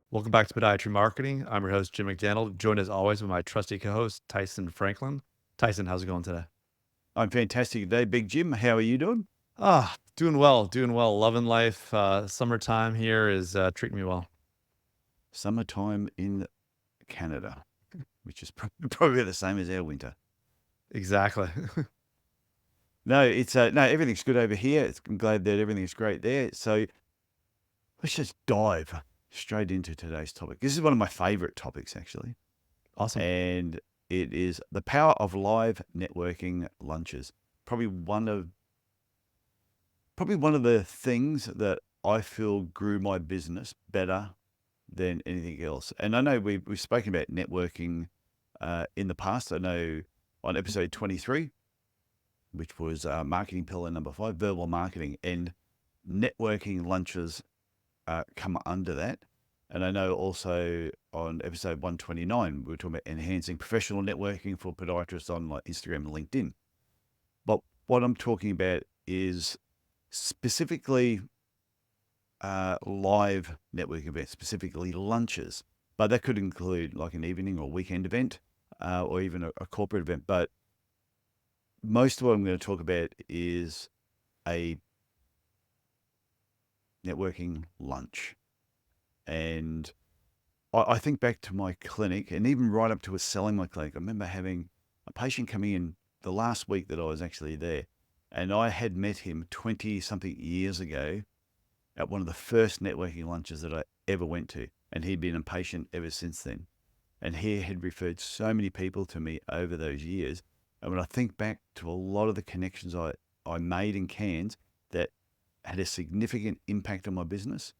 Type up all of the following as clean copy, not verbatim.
Welcome back to Podiatry Marketing. I'm your host, Jim McDannald, joined as always with my trusty co-host, Tyson Franklin. Tyson, how's it going today? I'm fantastic today, Big Jim. How are you doing? Doing well, doing well. Loving life. Summertime here is treating me well. Summertime in Canada, which is probably the same as our winter. Exactly. No, it's no, everything's good over here. I'm glad that everything's great there. So let's just dive straight into today's topic. This is one of my favorite topics, actually, Awesome. and it is the power of live networking lunches. Probably one of the things that I feel grew my business better than anything else. And I know we've spoken about networking in the past. I know on episode 23, which was marketing pillar number 5, verbal marketing, and networking lunches come under that. And I know also on episode 129, we were talking about enhancing professional networking for podiatrists on like Instagram and LinkedIn. But what I'm talking about is specifically live networking events, specifically lunches. But that could include like an evening or weekend event or even a corporate event. But most of what I'm going to talk about is a networking lunch. And I think back to my clinic and even right up to a selling my clinic. I remember having a patient coming in the last week that I was actually there. And I had met him 20 something years ago at one of the first networking lunches that I ever went to. And he'd been a patient ever since then. And he had referred so many people to me over those years. And when I think back to a lot of the connections I made in Cairns that had a significant impact on my business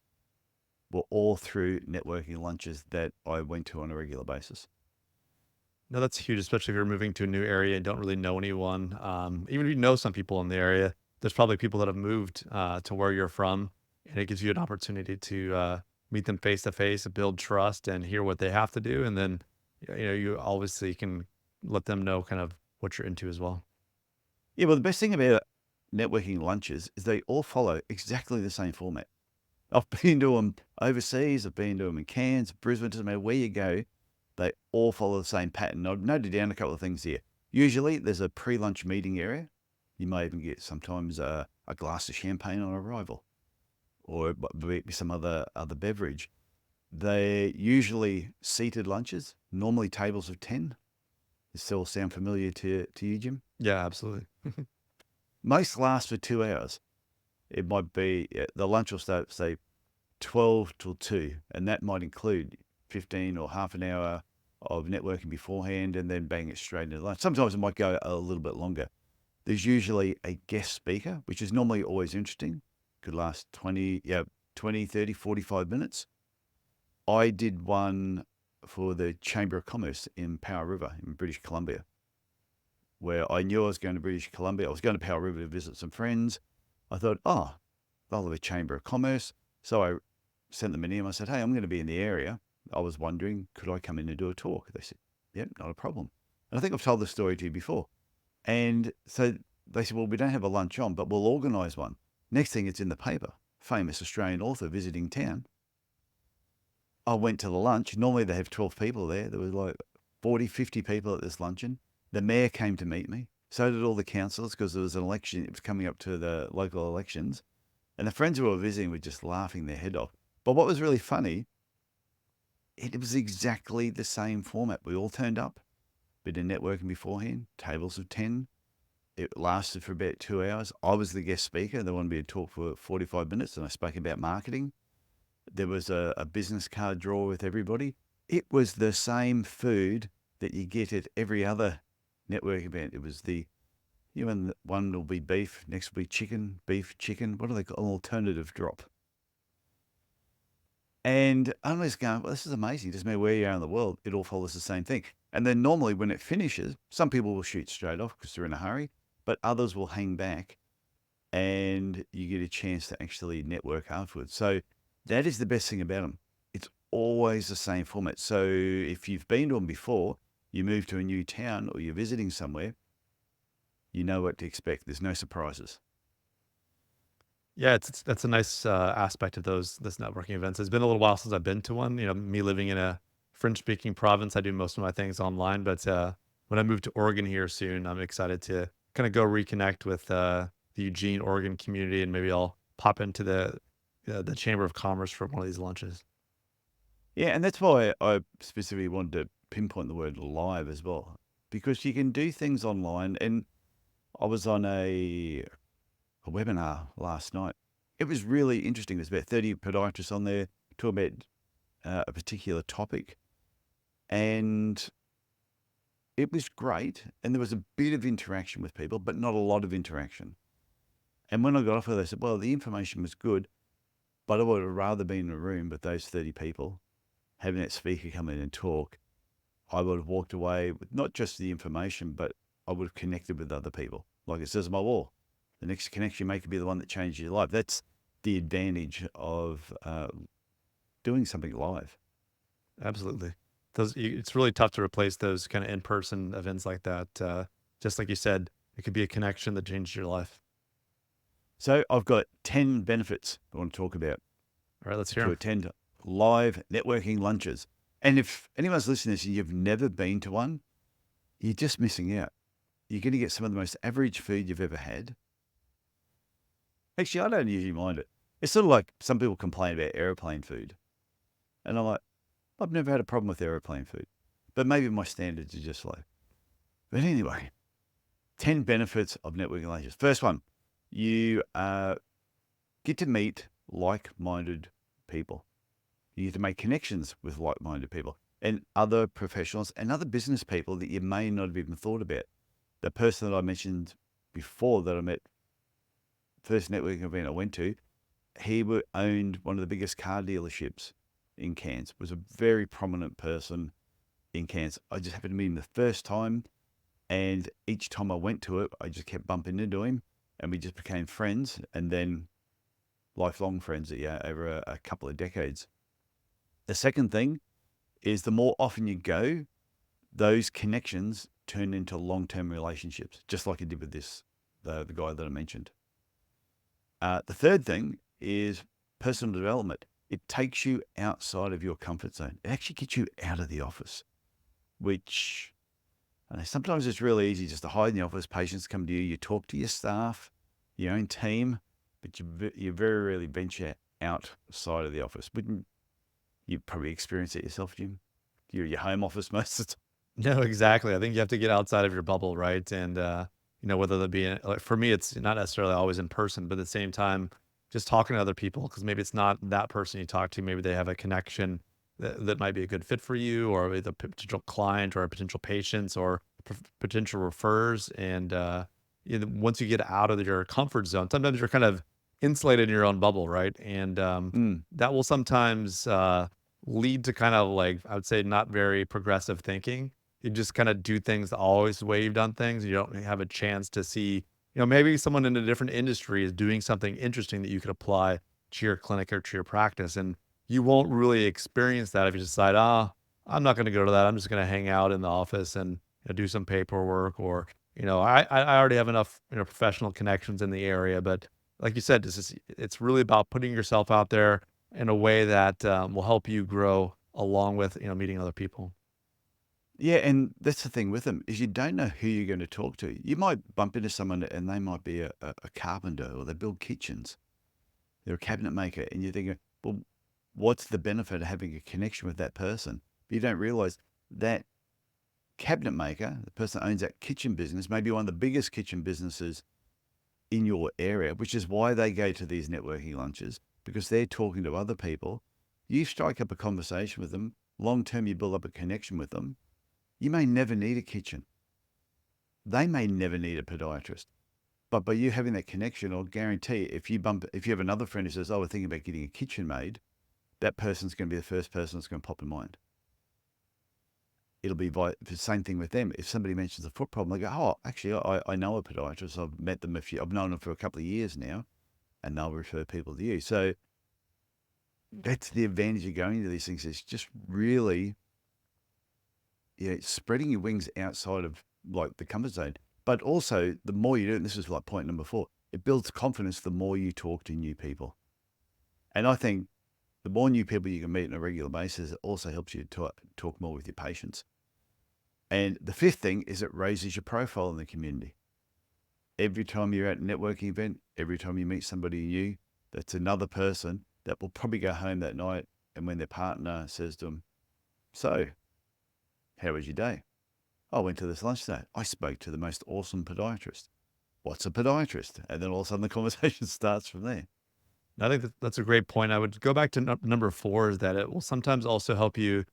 were all through networking lunches that I went to on a regular basis. No, that's huge, especially if you're moving to a new area and don't really know anyone. Even if you know some people in the area, there's probably people that have moved to where you're from, and it gives you an opportunity to meet them face to face, build trust, and hear what they have to do, and then you obviously can let them know kind of what you're into as well. Yeah, well, the best thing about networking lunches is they all follow exactly the same format. I've been to them overseas, I've been to them in Cairns, Brisbane, doesn't matter where you go, they all follow the same pattern. I've noted down a couple of things here. Usually there's a pre lunch meeting area. You may even get sometimes a glass of champagne on arrival or maybe some other beverage. They're usually seated lunches, normally tables of 10. Does this all sound familiar to you, Jim? Yeah, absolutely. Most last for 2 hours. It might be the lunch will start, say, 12 till 2, and that might include 15 or half an hour of networking beforehand and then bang it straight into lunch. Sometimes it might go a little bit longer. There's usually a guest speaker, which is normally always interesting. Could last 20, 30, 45 minutes. I did one for the Chamber of Commerce in Powell River in British Columbia, where I knew I was going to British Columbia. I was going to Powell River to visit some friends. I thought, oh, they'll have a Chamber of Commerce. So I sent them an email. I said, hey, I'm going to be in the area. I was wondering, could I come in and do a talk? They said, yep, not a problem. And I think I've told this story to you before. And so they said, well, we don't have a lunch on, but we'll organise one. Next thing, it's in the paper. Famous Australian author visiting town. I went to the lunch. Normally they have 12 people there. There was like 40, 50 people at this luncheon. The mayor came to meet me. So did all the councillors because there was an election. It was coming up to the local elections. And the friends who were visiting were just laughing their head off. But what was really funny, it was exactly the same format. We all turned up, bit of networking beforehand, tables of 10. It lasted for about 2 hours. I was the guest speaker. They wanted me to talk for 45 minutes, and I spoke about marketing. There was a business card drawer with everybody. It was the same food that you get at every other network event. It was and one will be beef, next will be chicken, beef, chicken. What do they call an alternative drop? And I'm just going, well, this is amazing. It doesn't matter where you are in the world, it all follows the same thing. And then normally when it finishes, some people will shoot straight off because they're in a hurry, but others will hang back and you get a chance to actually network afterwards. So that is the best thing about them. It's always the same format. So if you've been to them before, you move to a new town or you're visiting somewhere, you know what to expect. There's no surprises. Yeah, that's a nice aspect of this networking events. It's been a little while since I've been to one. Me living in a French speaking province, I do most of my things online. But when I move to Oregon here soon, I'm excited to kind of go reconnect with the Eugene, Oregon community, and maybe I'll pop into the Chamber of Commerce for one of these lunches. Yeah, and that's why I specifically wanted to pinpoint the word live as well, because you can do things online. And I was on a webinar last night. It was really interesting. There's about 30 podiatrists on there talking about a particular topic, and it was great. And there was a bit of interaction with people, but not a lot of interaction. And when I got off of it, they said, well, the information was good, but I would have rather been in a room with those 30 people, having that speaker come in and talk. I would have walked away with not just the information, but I would have connected with other people. Like it says on my wall, the next connection you make could be the one that changes your life. That's the advantage of doing something live. Absolutely. It's really tough to replace those kind of in-person events like that. Just like you said, it could be a connection that changes your life. So I've got 10 benefits I want to talk about All right, let's hear to 'em. attend live networking lunches. And if anyone's listening to this and you've never been to one, you're just missing out. You're going to get some of the most average food you've ever had. Actually, I don't usually mind it. It's sort of like some people complain about airplane food. And I'm like, I've never had a problem with airplane food. But maybe my standards are just low. But anyway, 10 benefits of networking lunches. First one, you get to meet like-minded people. You get to make connections with like-minded people and other professionals and other business people that you may not have even thought about. The person that I mentioned before that I met, first networking event I went to, he owned one of the biggest car dealerships in Cairns, was a very prominent person in Cairns. I just happened to meet him the first time, and each time I went to it, I just kept bumping into him, and we just became friends, and then lifelong friends over a couple of decades. The second thing is the more often you go, those connections turn into long-term relationships, just like it did with the guy that I mentioned. The third thing is personal development. It takes you outside of your comfort zone. It actually gets you out of the office, which I know sometimes it's really easy just to hide in the office. Patients come to you, you talk to your staff, your own team, but you very rarely venture outside of the office. Wouldn't you probably experience it yourself, Jim? You're at your home office most of the time. No, exactly. I think you have to get outside of your bubble, right? And whether that be like for me, it's not necessarily always in person, but at the same time, just talking to other people because maybe it's not that person you talk to. Maybe they have a connection that might be a good fit for you, or with a potential client, or a potential patients, or potential refers. And once you get out of your comfort zone, sometimes you're kind of insulated in your own bubble, right? And Mm. that will sometimes lead to kind of like I would say not very progressive thinking. You just kind of do things always the way you've done things. You don't have a chance to see, maybe someone in a different industry is doing something interesting that you could apply to your clinic or to your practice. And you won't really experience that if you decide, I'm not going to go to that. I'm just going to hang out in the office and do some paperwork or, I already have enough, professional connections in the area. But like you said, it's really about putting yourself out there in a way that will help you grow along with, meeting other people. Yeah, and that's the thing with them is you don't know who you're going to talk to. You might bump into someone and they might be a carpenter or they build kitchens. They're a cabinet maker, and you're thinking, well, what's the benefit of having a connection with that person? But you don't realize that cabinet maker, the person that owns that kitchen business, may be one of the biggest kitchen businesses in your area, which is why they go to these networking lunches because they're talking to other people. You strike up a conversation with them. Long term, you build up a connection with them. You may never need a kitchen. They may never need a podiatrist. But by you having that connection, I'll guarantee if you have another friend who says, "Oh, we're thinking about getting a kitchen made," that person's going to be the first person that's going to pop in mind. It'll be the same thing with them. If somebody mentions a foot problem, they go, "Oh, actually, I know a podiatrist. I've met them I've known them for a couple of years now," and they'll refer people to you. So that's the advantage of going to these things. Is just really, spreading your wings outside of like the comfort zone. But also, the more you do, and this is like point number 4, it builds confidence the more you talk to new people. And I think the more new people you can meet on a regular basis, it also helps you to talk more with your patients. And the fifth thing is it raises your profile in the community. Every time you're at a networking event, every time you meet somebody new, that's another person that will probably go home that night. And when their partner says to them, "So, how was your day?" "I went to this lunch today. I spoke to the most awesome podiatrist." "What's a podiatrist?" And then all of a sudden the conversation starts from there. I think that's a great point. I would go back to number four is that it will sometimes also help you,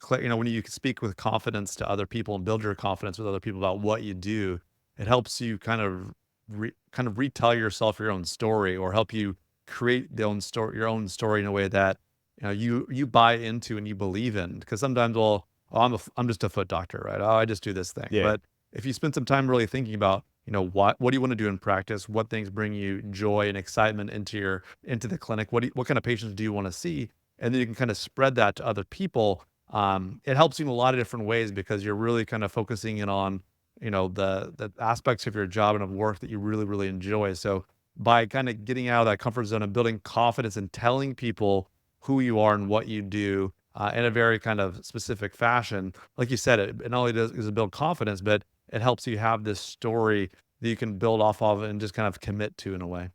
when you speak with confidence to other people and build your confidence with other people about what you do, it helps you kind of retell yourself your own story or help you create your own story in a way that, you buy into and you believe in. Because sometimes, well, oh, I'm just a foot doctor, right? Oh, I just do this thing. Yeah. But if you spend some time really thinking about, what do you want to do in practice? What things bring you joy and excitement into the clinic? What kind of patients do you want to see? And then you can kind of spread that to other people. It helps you in a lot of different ways because you're really kind of focusing in on, the aspects of your job and of work that you really, really enjoy. So by kind of getting out of that comfort zone and building confidence and telling people who you are and what you do in a very kind of specific fashion, like you said, it not only does it build confidence, but it helps you have this story that you can build off of and just kind of commit to in a way.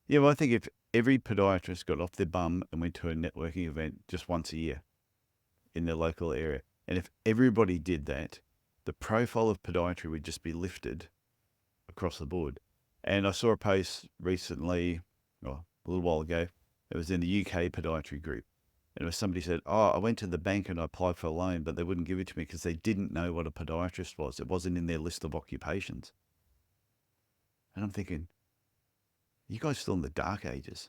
Yeah, well, I think if every podiatrist got off their bum and went to a networking event just once a year in their local area, and if everybody did that, the profile of podiatry would just be lifted across the board. And I saw a post recently, or a little while ago, it was in the UK podiatry group. And it was somebody said, "Oh, I went to the bank and I applied for a loan, but they wouldn't give it to me because they didn't know what a podiatrist was. It wasn't in their list of occupations." And I'm thinking, you guys are still in the dark ages.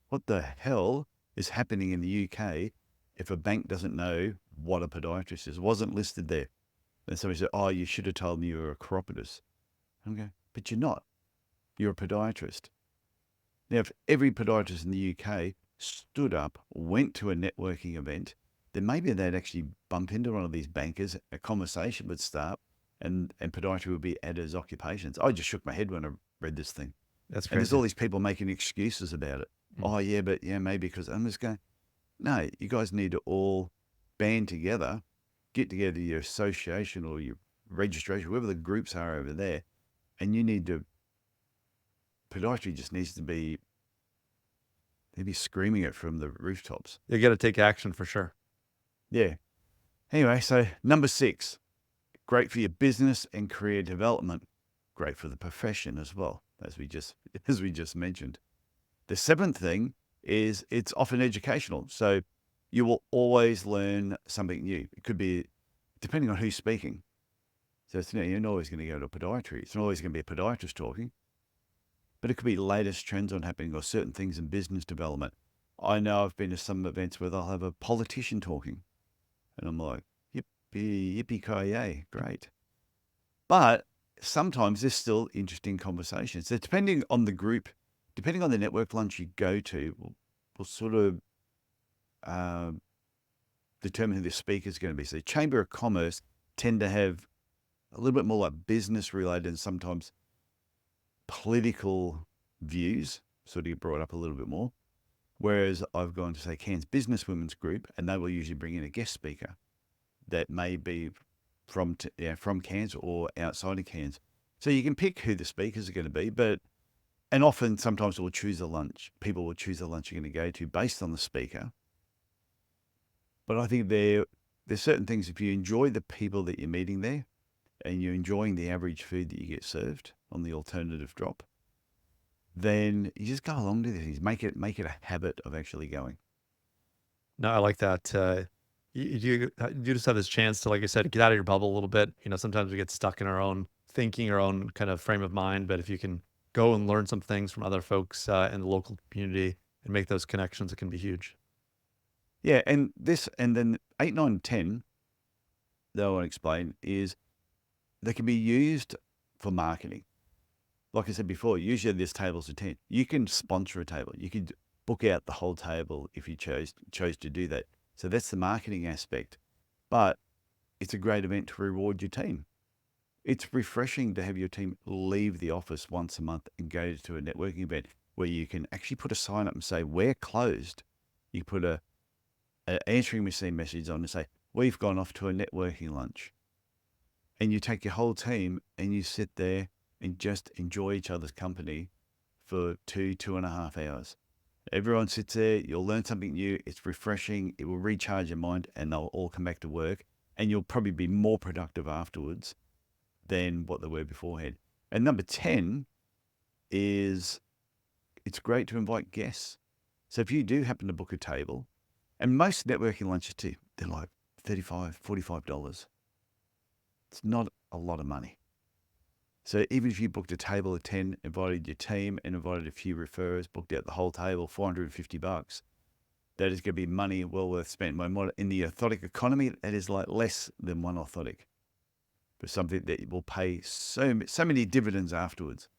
What the hell is happening in the UK if a bank doesn't know what a podiatrist is? It wasn't listed there. Then somebody said, "Oh, you should have told me you were a chiropodist." I'm going, but you're not. You're a podiatrist. Now, if every podiatrist in the UK stood up, went to a networking event, then maybe they'd actually bump into one of these bankers, a conversation would start, and podiatry would be added as occupations. I just shook my head when I read this thing. That's And there's all crazy. these people making excuses about it. Mm. "Oh, yeah, but yeah, maybe because," I'm just going, no, you guys need to all band together, get together your association or your registration, whoever the groups are over there, and you need to, podiatry just needs to be, they'd be screaming it from the rooftops. You got to take action for sure. Yeah. Anyway, so number 6, great for your business and career development, great for the profession as well, as we just mentioned. The seventh thing is it's often educational. So you will always learn something new. It could be, depending on who's speaking. So it's, you're not always going to go to a podiatry. It's not always going to be a podiatrist talking, but it could be latest trends on happening or certain things in business development. I know I've been to some events where they'll have a politician talking, and I'm like, yippee, yippee-ki-yay, great. But sometimes there's still interesting conversations. So depending on the group, depending on the network lunch you go to, will sort of uh, determine who the speaker is going to be. So Chamber of Commerce tend to have a little bit more like business related and sometimes political views sort of get brought up a little bit more. Whereas I've gone to, say, Cairns Business Women's Group, and they will usually bring in a guest speaker that may be from Cairns or outside of Cairns. So you can pick who the speakers are going to be, and often sometimes we'll choose a lunch. People will choose the lunch you're going to go to based on the speaker. But I think there's certain things, if you enjoy the people that you're meeting there and you're enjoying the average food that you get served on the alternative drop, then you just go along to these. Make it a habit of actually going. No, I like that. You just have this chance to, like I said, get out of your bubble a little bit. Sometimes we get stuck in our own thinking, our own kind of frame of mind. But if you can go and learn some things from other folks in the local community and make those connections, it can be huge. Yeah, and then 8, 9, 10, that I want to explain, is they can be used for marketing. Like I said before, usually there's tables of 10. You can sponsor a table. You could book out the whole table if you chose to do that. So that's the marketing aspect. But it's a great event to reward your team. It's refreshing to have your team leave the office once a month and go to a networking event where you can actually put a sign up and say, we're closed. You put a answering machine message on and say, we've gone off to a networking lunch. And you take your whole team and you sit there and just enjoy each other's company for 2.5 hours. Everyone sits there, you'll learn something new, it's refreshing, it will recharge your mind, and they'll all come back to work, and you'll probably be more productive afterwards than what they were beforehand. And number 10 is it's great to invite guests. So if you do happen to book a table, and most networking lunches too, they're like $35, $45. It's not a lot of money. So even if you booked a table of 10, invited your team and invited a few referrers, booked out the whole table, $450, that is going to be money well worth spent. In the orthotic economy, that is like less than one orthotic, but something that will pay so many dividends afterwards.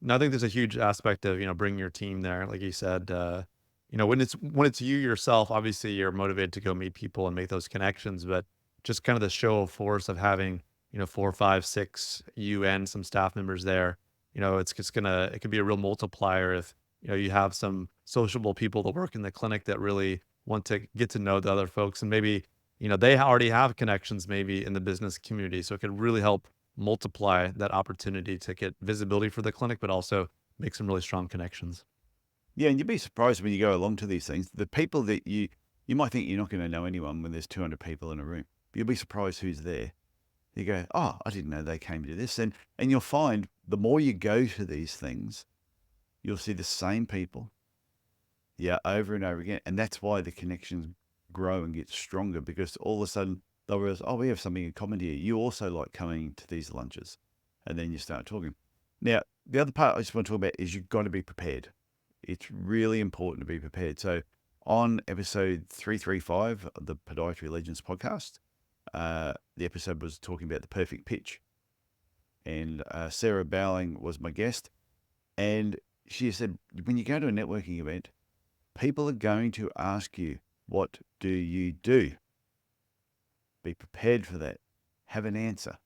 No, I think there's a huge aspect of, bringing your team there. Like you said, when it's you yourself, obviously you're motivated to go meet people and make those connections, but just kind of the show of force of having, 4, 5, 6, you and some staff members there, it could be a real multiplier if, you have some sociable people that work in the clinic that really want to get to know the other folks, and maybe, they already have connections maybe in the business community. So it could really help multiply that opportunity to get visibility for the clinic, but also make some really strong connections. Yeah, and you'd be surprised when you go along to these things. The people that you might think you're not going to know anyone when there's 200 people in a room. You'll be surprised who's there. You go, oh, I didn't know they came to this. And you'll find the more you go to these things, you'll see the same people, yeah, over and over again. And that's why the connections grow and get stronger, because all of a sudden they'll realize, oh, we have something in common here. You also like coming to these lunches. And then you start talking. Now, the other part I just want to talk about is you've got to be prepared. It's really important to be prepared. So on episode 335 of the Podiatry Legends podcast, the episode was talking about the perfect pitch. And Sarah Bowling was my guest. And she said, when you go to a networking event, people are going to ask you, what do you do? Be prepared for that. Have an answer.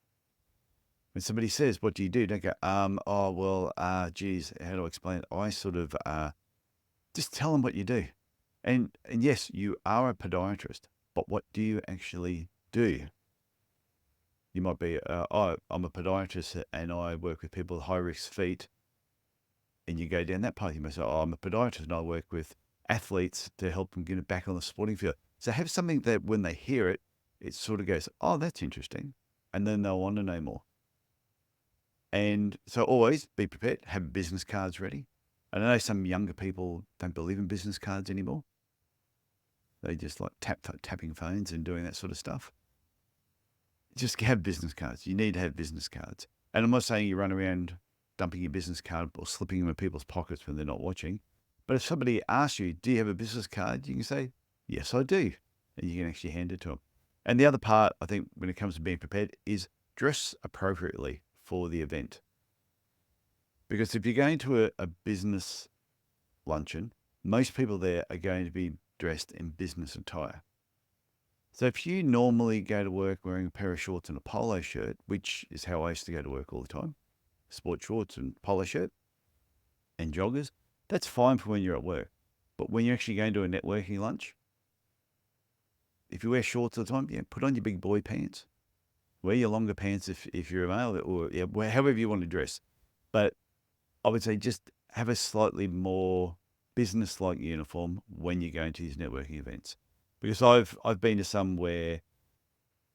When somebody says, what do you do? Don't go, geez, how do I explain it? I sort of just tell them what you do. And yes, you are a podiatrist, but what do you actually do? You might be, I'm a podiatrist and I work with people with high-risk feet. And you go down that path. You may say, I'm a podiatrist and I work with athletes to help them get back on the sporting field. So have something that when they hear it, it sort of goes, oh, that's interesting. And then they'll want to know more. And so always be prepared, have business cards ready. And I know some younger people don't believe in business cards anymore. They just like tapping phones and doing that sort of stuff. Just have business cards. You need to have business cards. And I'm not saying you run around dumping your business card or slipping them in people's pockets when they're not watching. But if somebody asks you, do you have a business card? You can say, yes, I do. And you can actually hand it to them. And the other part, I think, when it comes to being prepared is dress appropriately for the event. Because if you're going to a business luncheon, most people there are going to be dressed in business attire. So if you normally go to work wearing a pair of shorts and a polo shirt, which is how I used to go to work all the time, sport shorts and polo shirt and joggers, that's fine for when you're at work. But when you're actually going to a networking lunch, if you wear shorts all the time, put on your big boy pants. Wear your longer pants if you're a male, or however you want to dress. But I would say just have a slightly more business-like uniform when you're going to these networking events. Because I've been to some where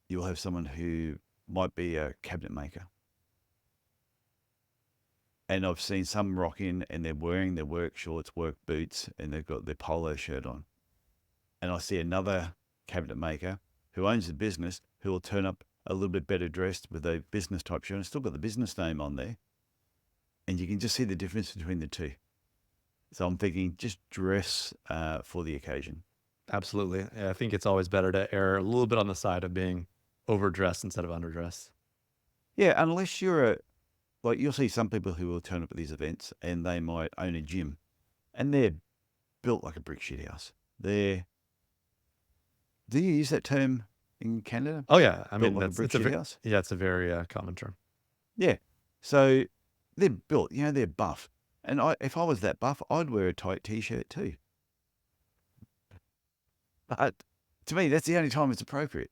you'll have someone who might be a cabinet maker. And I've seen some rock in and they're wearing their work shorts, work boots, and they've got their polo shirt on. And I see another cabinet maker who owns the business who will turn up a little bit better dressed with a business type shirt and still got the business name on there. And you can just see the difference between the two. So I'm thinking just dress for the occasion. Absolutely. Yeah, I think it's always better to err a little bit on the side of being overdressed instead of underdressed. Yeah, unless you're you'll see some people who will turn up at these events and they might own a gym and they're built like a brick shit house. Do you use that term in Canada? Oh yeah, I Built mean like a brick shit house? yeah, it's a very common term. Yeah. So they're built, they're buff. And if I was that buff, I'd wear a tight t-shirt too. But to me, that's the only time it's appropriate.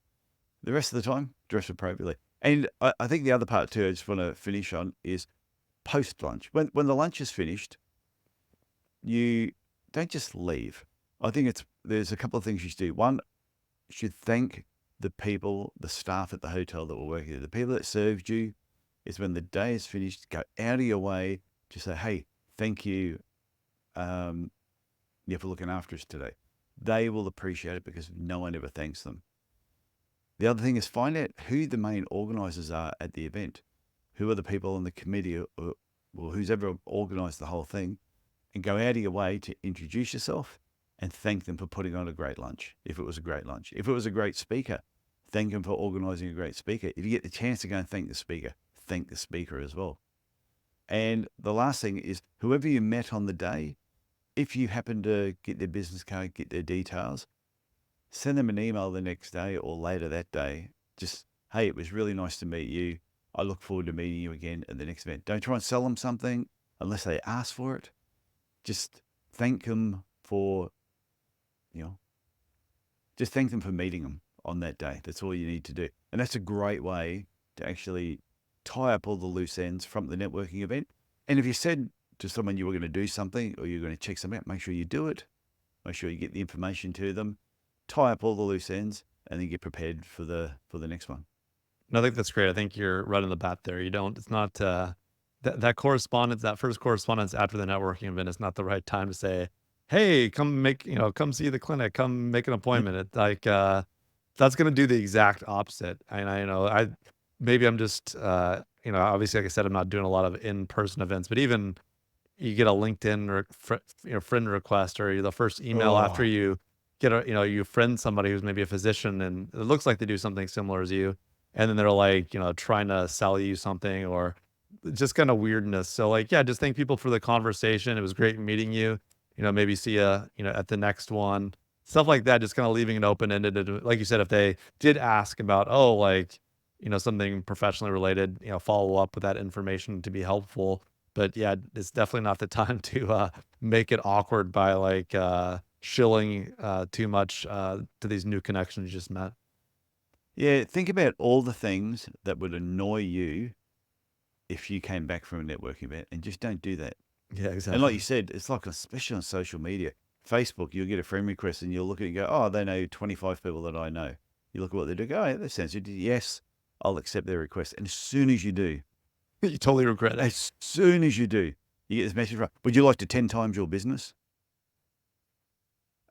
The rest of the time, dress appropriately. And I think the other part too, I just want to finish on is post-lunch. When the lunch is finished, you don't just leave. I think there's a couple of things you should do. One, you should thank the people, the staff at the hotel that were working there. The people that served you is when the day is finished, go out of your way to say, hey, thank you for looking after us today. They will appreciate it because no one ever thanks them. The other thing is find out who the main organisers are at the event. Who are the people on the committee or who's ever organised the whole thing, and go out of your way to introduce yourself and thank them for putting on a great lunch, if it was a great lunch. If it was a great speaker, thank them for organising a great speaker. If you get the chance to go and thank the speaker as well. And the last thing is whoever you met on the day, if you happen to get their business card, get their details, send them an email the next day or later that day. Just, hey, it was really nice to meet you. I look forward to meeting you again at the next event. Don't try and sell them something unless they ask for it. Just thank them for, just thank them for meeting them on that day. That's all you need to do. And that's a great way to actually tie up all the loose ends from the networking event. And if you said to someone you were going to do something or you're going to check something out, make sure you do it. Make sure you get the information to them, tie up all the loose ends, and then get prepared for the next one. No, I think that's great. I think you're right on the bat there. It's not that correspondence, that first correspondence after the networking event is not the right time to say, hey, come see the clinic, come make an appointment. It's like, that's going to do the exact opposite. And maybe I'm just, obviously, like I said, I'm not doing a lot of in-person events, but even you get a LinkedIn or friend request or the first email after you get you friend somebody who's maybe a physician and it looks like they do something similar as you. And then they're like, trying to sell you something or just kind of weirdness. So like, yeah, just thank people for the conversation. It was great meeting you. Maybe see you, at the next one. Stuff like that, just kind of leaving it open-ended. Like you said, if they did ask about, something professionally related, follow up with that information to be helpful. But yeah, it's definitely not the time to make it awkward by like shilling too much to these new connections you just met. Yeah, think about all the things that would annoy you if you came back from a networking event and just don't do that. Yeah, exactly. And like you said, it's like, especially on social media, Facebook, you'll get a friend request and you'll look at it and go, oh, they know 25 people that I know. You look at what they do, go, oh, yeah, that sounds good. Yes, I'll accept their request. And as soon as you do, You totally regret it. as soon as you do, you get this message, right? Would you like to 10 times your business?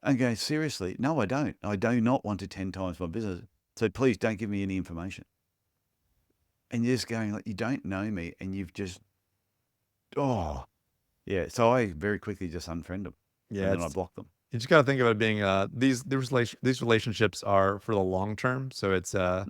And go, seriously? No, I don't. I do not want to 10 times my business. So please don't give me any information. And you're just going like, you don't know me and you've just, yeah. So I very quickly just unfriend them. Yeah, And then I block them. you just got to think of it being these relationships are for the long term. So it's a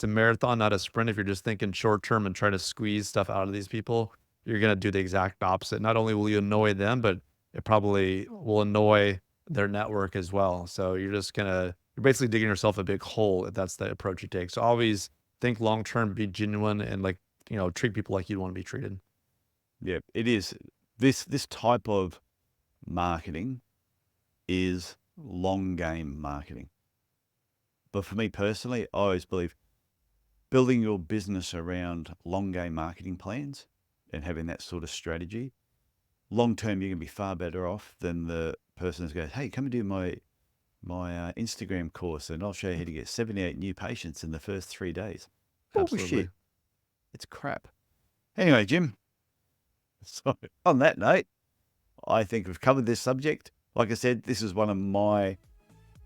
marathon, not a sprint. If you're just thinking short term and trying to squeeze stuff out of these people, you're gonna do the exact opposite. Not only will you annoy them, but it probably will annoy their network as well. So you're basically digging yourself a big hole if that's the approach you take. So always think long term, be genuine, and treat people like you'd want to be treated. Yeah, it is. This type of marketing is long game marketing. But for me personally, I always believe building your business around long game marketing plans and having that sort of strategy, long term, you're going to be far better off than the person who goes, hey, come and do my Instagram course and I'll show you how to get 78 new patients in the first 3 days. Absolutely. Bullshit. It's crap. Anyway, Jim, so on that note, I think we've covered this subject. Like I said, this is one of my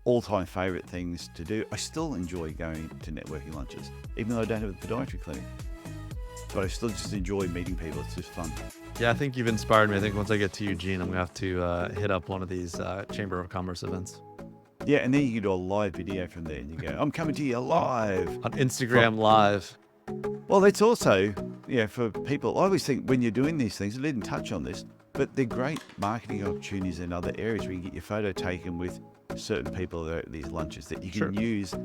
all-time favorite things to do. I still enjoy going to networking lunches, even though I don't have a podiatry clinic. But I still just enjoy meeting people. It's just fun. Yeah, I think you've inspired me. I think once I get to Eugene, I'm gonna have to hit up one of these Chamber of Commerce events. Yeah, and then you can do a live video from there and you go, I'm coming to you live. On Instagram Live. Well, it's also, for people, I always think when you're doing these things, I didn't touch on this, but they're great marketing opportunities in other areas where you can get your photo taken with certain people at these lunches that you can use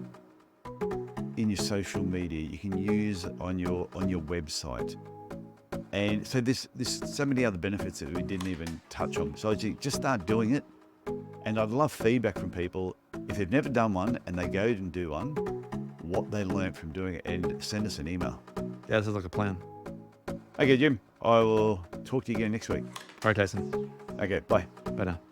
in your social media, you can use on your website. And so there's so many other benefits that we didn't even touch on. So just start doing it. And I'd love feedback from people if they've never done one and they go and do one, what they learned from doing it, and send us an email. Yeah, this is like a plan. Okay, Jim, I will talk to you again next week. All right, Tyson. Okay, bye. Bye now.